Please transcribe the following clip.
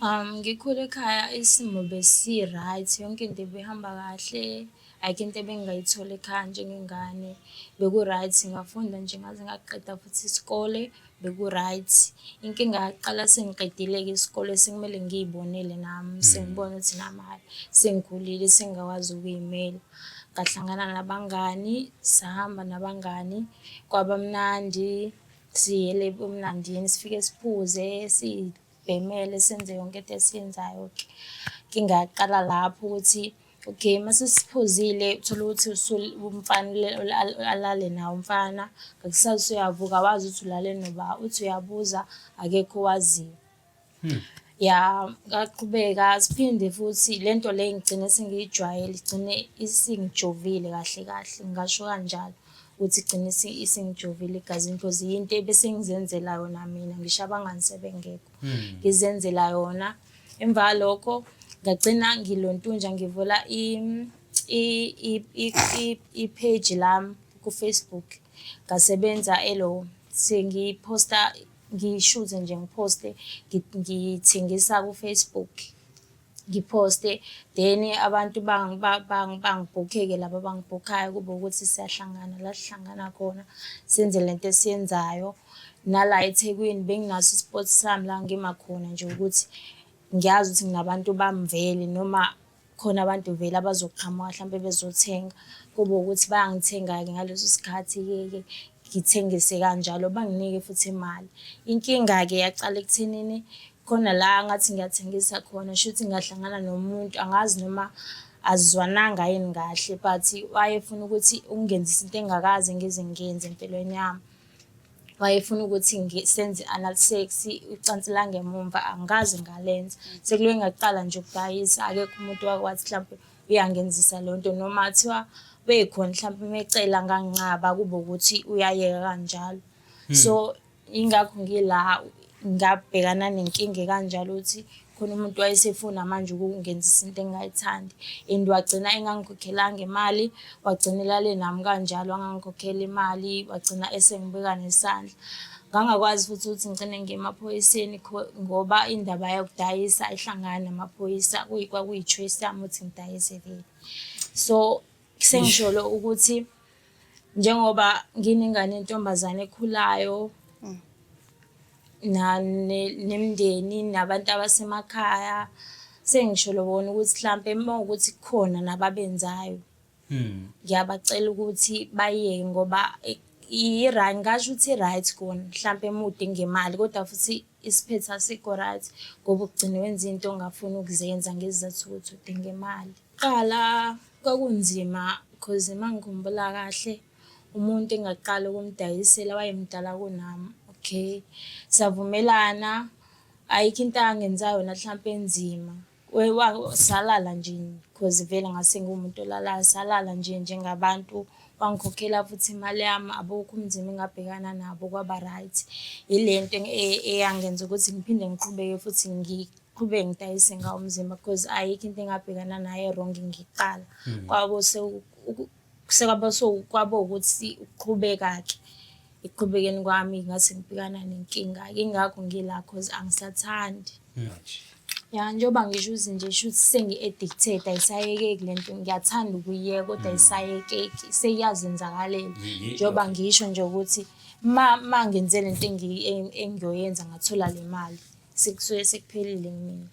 Ngikhule ekhaya isimo besi-right, yonke into ibihamba kahle, ayikho into ebengingayithola ekhaya njengengane. Beku-right, ngafunda nje ngaze ngaqeda futhi isikole, beku-right. Inkinga yaqala sengiqedile-ke isikole sekumele ngiy'bonele nami, sengibona ukuthi nami hhayi sengikhulile sengingakwazi ukuy'mela. Ngahlangana nabangani, sahamba nabangani, kwaba mnandi, siyele ebumnandini, sifike siphuze, sibhemele, senze yonke into esiyenzayo-ke. Inkinga yaqala lapho ukuthi, okay, mase siphuzile uthole ukuthi umfana alale nawo umfana, ngakusasa uyavuka awazi ukuthi ulale noba, uthi uyabuza akekho owaziyo. Ya, ngaqhubeka siphinde futhi le nto le ngigcine sengiyijwayele, igcine isingijovile kahle kahle, ngingasho kanjalo ukuthi igcine isingijovile egazini because yinto ebese ngizenzela yona mina ngisho abangani sebengekho. Ngizenzela yona. Emva kwalokho ngagcina ngilontunja ngivula i-page lami ku-Facebook. Ngasebenza sengiphosta, ngishuthe nje ngiphoste, ngithengisa ku-Facebook. Ngiphoste, then abantu bangibhukhe-ke laba abangibhukhayo kube ukuthi siyahlangana la sihlangana khona, senze le nto esiyenzayo. Nala eThekwini benginaso i-spot sami la ngima khona nje ukuthi ngiyazi ukuthi nginabantu bami vele noma khona abantu vele abazoqhamuka hlampe bezothenga. Kube ukuthi bayangithenga-ke ngaleso sikhathi-ke ngithengise kanjalo, banginike futhi imali. Inkinga-ke yaqala ekuthenini khona la ngathi ngiyathengisa khona, shuthi ngahlangana nomuntu angazi noma asizwananga yini kahle but wayefuna ukuthi ungenzise into engakaze ngize ngiyenze empilweni yami. Wayefuna ukuthi senze i-anal sex, ucansi langemumva, angikaze ngalenza. Sekuke ngaqala nje ukudayisa, akekho umuntu owake wathi mhlampe uyangenzisa leyo nto noma kuthiwa bekhona mhlampe mecela nganginqaba kube ukuthi uyayeka kanjalo. So ingakho ngila ngabhekana nenkinga kanjalo ukuthi khona umuntu wayesefuna manje ukungenzisa into engingayithandi and wagcina engangikhokhelanga imali, wagcina elale nami kanjalo angangikhokhela imali, wagcina esengibeka nesandla. Ngangakwazi futhi ukuthi ngigcine ngiye emaphoyiseni ngoba indaba yokudayisa ihlangana namaphoyisa, kwakuyi-choice yami ukuthi ngidayise vele. So sengisholo ukuthi njengoba nginengane yentombazane ekhulayo nemindeni nabantu abasemakhaya, sengisholo bona ukuthi mhlampe mawukuthi kukhona nababenzayo, ngiyabacela ukuthi bayiyeke ngoba ngingasho ukuthi i-right kona mhlampe mudinga imali kodwa futhi isiphetho asikho right ngoba ugcine wenza into ongafuni ukuzenza ngesizathu sokuthi udinga imali. Kuqala kwakunzima because mangikhumbula kahle umuntu engaqala ukumdayisela wayemdala kunami. Okay, savumelana, ayikho into akangenza yona mhlampe enzima. Salala nje because vele ngase ngiwumuntu olalayo, salala nje njengabantu. Wangikhokhela futhi imali yami, abukho ubunzima engabhekana nabo, kwaba right. Ile nto eyangenza ukuthi ngiphinde ngiqhubeke futhi ngiqhubeke ngidayise ngawo umzimba because ayikho into engabhekana nayo e-wrong ngiqala. Kwaba ukuthi ukuqhubeka-ke ekuqhubekeni kwami ngase ngibhekana nenkinga. Ingakho ngila cause angisathandi. Ya, njengoba ngisho ukuthi nje shuthi sengi-addicted, ayisayekeki le nto, ngiyathanda ukuyiyeka kodwa ayisayekeki, seyiyazenzakalela. Njengoba ngisho nje ukuthi ma ngenze le nto engiyoyenza ngathola le mali, sekusuke sekuphelile kimina.